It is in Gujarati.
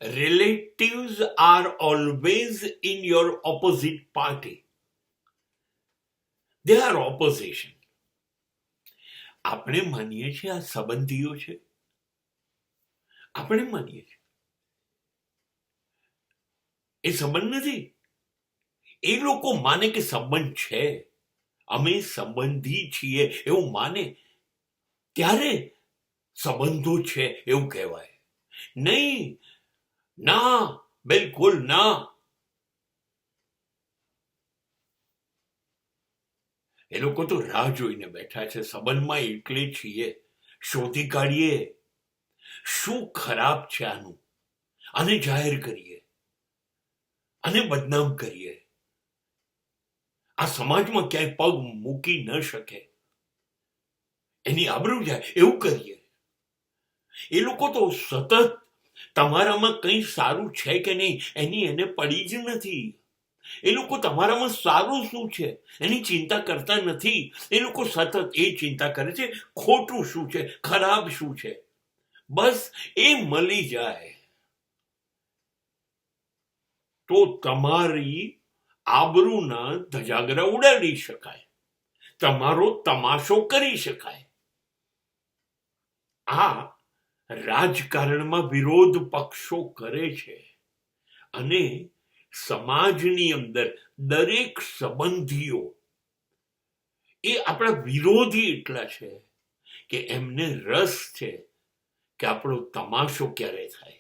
relatives are always in your opposite party. They are opposition. આપણે માનીએ છીએ આ સંબંધીઓ છે, આપણે માનીએ છીએ એ સંબંધ નથી. એ લોકો માને કે સંબંધ છે, અમે સંબંધી છીએ એવું માને ત્યારે સંબંધો છે એવું કહેવાય. નહીં, ના, બિલકુલ ના. એ લોકો તો રાહ જોઈને બેઠા છે. સંબંધમાં એટલે છીએ, શોધી કાઢીએ શું ખરાબ છે આનું, આને જાહેર કરીએ, આને બદનામ કરીએ, આ સમાજમાં ક્યાંય પગ મૂકી ન શકે, એની આબરૂ જાય એવું કરીએ. એ લોકો તો સતત તમારામાં કંઈ સારું છે કે નહીં એની એને પડી જ નથી. એ લોકો તમારામાં સારું શું છે એની ચિંતા કરતા નથી. એ લોકો સતત એ ચિંતા કરે છે ખોટું શું છે, ખરાબ શું છે. બસ એ મળી જાય તો તમારી આબરૂના ધજાગરા ઉડાડી શકાય, તમારો તમાશો કરી શકાય. આ રાજકારણમાં વિરોધ પક્ષો કરે છે અને સમાજની અંદર દરેક સંબંધીઓ એ આપણા વિરોધી એટલા છે કે એમને રસ છે કે આપણો તમાશો ક્યારે થાય,